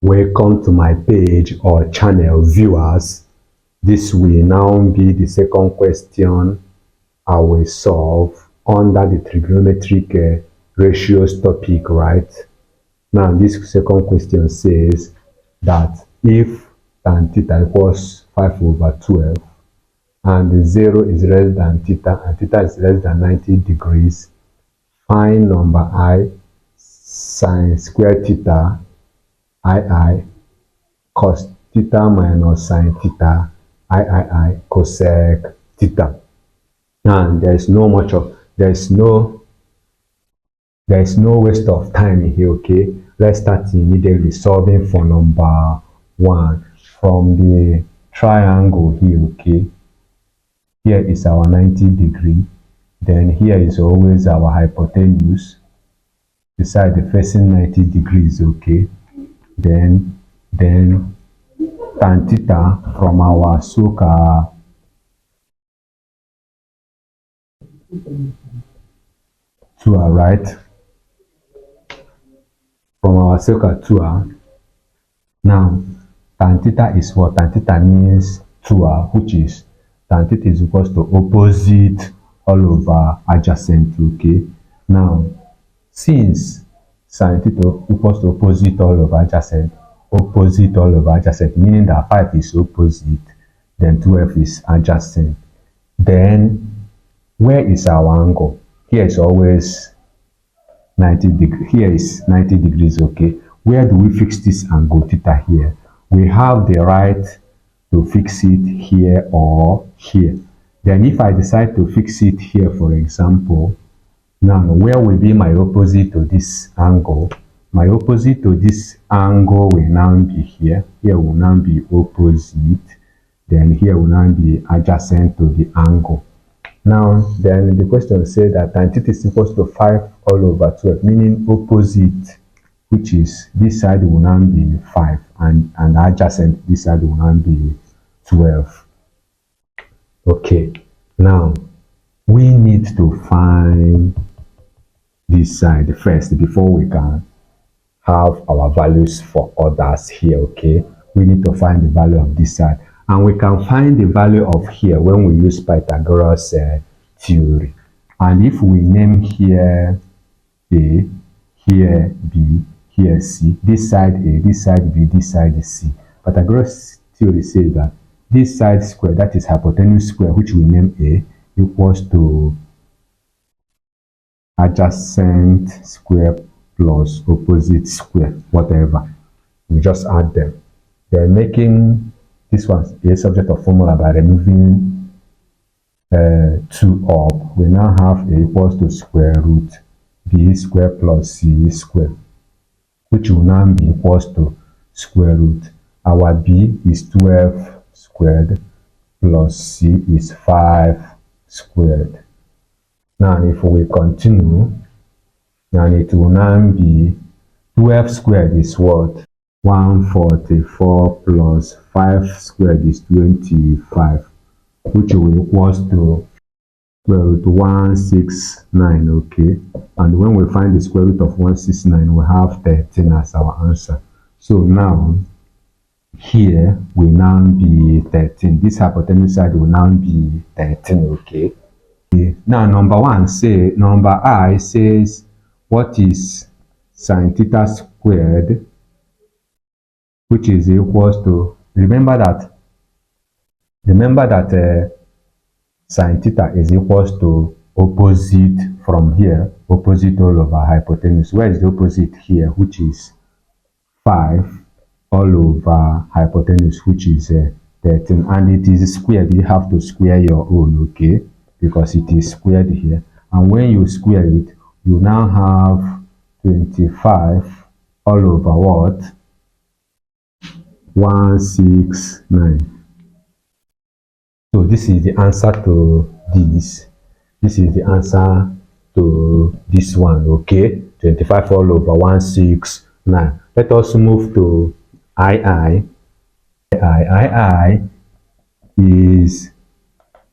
Welcome to my page or channel, viewers. This will now be the second question I will solve under the trigonometric ratios topic, right? Now this second question says that if tan theta equals 5/12 and 0 is less than theta and theta is less than 90 degrees, find number I sine square theta I cos theta minus sine theta I cosec theta. Now there is no waste of time here, okay? Let's start immediately solving for number 1 from the triangle here, okay? Here is our 90 degree, then here is always our hypotenuse, the side facing 90 degrees, okay? Then tan theta from our SOHCAHTOA right? From our SOHCAHTOA. Now tan theta is what? Tan theta means TOA, which is tan theta is equals to opposite all over adjacent, okay? Now since sine theta equals to opposite all over adjacent, meaning that 5 is opposite, then 12 is adjacent. Then where is our angle? Here is always 90 degrees. Here is 90 degrees, okay? Where do we fix this angle theta here? We have the right to fix it here or here. Then if I decide to fix it here, for example, now where will be my opposite to this angle? My opposite to this angle will now be here. Here will now be opposite. Then here will now be adjacent to the angle. Now then the question says that tan theta is equals to 5/12, meaning opposite, which is this side will now be 5 and adjacent, this side will now be 12. Okay, now we need to find this side first before we can have our values for others here, okay? We need to find the value of this side, and we can find the value of here when we use Pythagoras theory. And if we name here A, here B, here C, this side A, this side B, this side C, Pythagoras theory says that this side square, that is hypotenuse square, which we name A, equals to adjacent square plus opposite square, whatever. We just add them. They're making this one a subject of formula by removing 2 up. We now have A equals to square root B square plus C square, which will now be equals to square root. Our B is 12 squared plus C is 5 squared. Now if we continue, then it will now be 12 squared is what? 144 plus 5 squared is 25, which will equals to square root 169, okay? And when we find the square root of 169, we have 13 as our answer. So now here will now be 13. This hypotenuse side will now be 13, okay? Now number I says what is sine theta squared, which is equals to, remember that sine theta is equals to opposite from here, opposite all over hypotenuse. Where is the opposite here? Which is 5 all over hypotenuse, which is 13, and it is squared. You have to square your own, okay, because it is squared here. And when you square it, you now have 25 all over what? 169. So this is the answer to this. This is the answer to this one, okay? 25 all over 169. Let us move to II is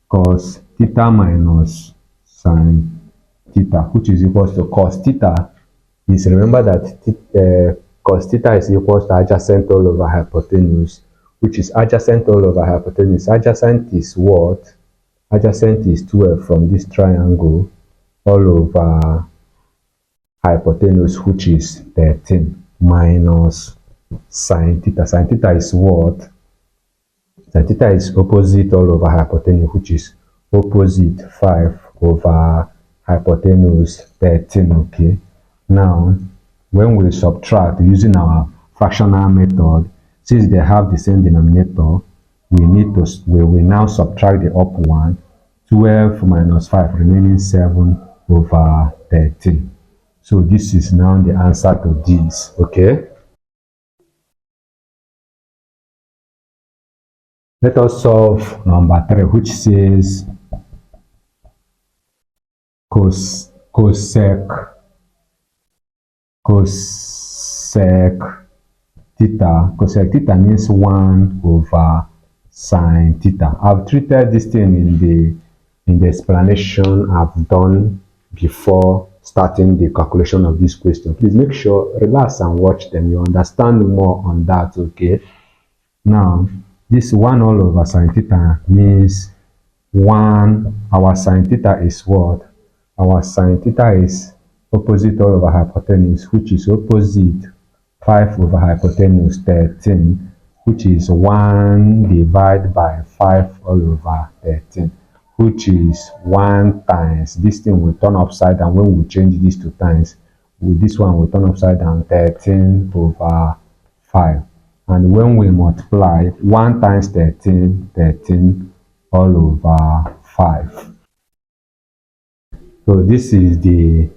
cos theta minus sine theta, which is equals to cos theta is, remember that cos theta is equals to adjacent all over hypotenuse, which is adjacent all over hypotenuse. Adjacent is what? Adjacent is 12 from this triangle all over hypotenuse, which is 13, minus sine theta. Sine theta is what? Sine theta is opposite all over hypotenuse, which is opposite 5 over hypotenuse 13, okay? Now, when we subtract using our fractional method, since they have the same denominator, we will now subtract the up one, 12 minus 5, remaining 7 over 13. So this is now the answer to this, okay? Let us solve number 3, which says cosec theta. Cosec theta means 1 over sine theta. I've treated this thing in the explanation I've done before starting the calculation of this question. Please make sure, relax and watch them. You understand more on that, okay? Now, this 1 all over sine theta means 1, our sine theta is what? Our sine theta is opposite all over hypotenuse, which is opposite 5 over hypotenuse 13, which is 1 divided by 5 all over 13, which is 1 times, this thing will turn upside down when we change this to times. With this one will turn upside down, 13 over 5. And when we multiply 1 times 13, 13 all over 5. So this is the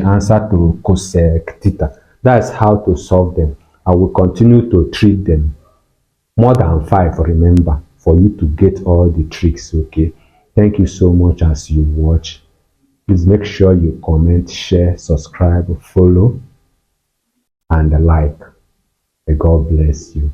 answer to cosec theta. That's how to solve them. I will continue to treat them. More than 5, remember, for you to get all the tricks, okay? Thank you so much as you watch. Please make sure you comment, share, subscribe, follow, and like. May God bless you.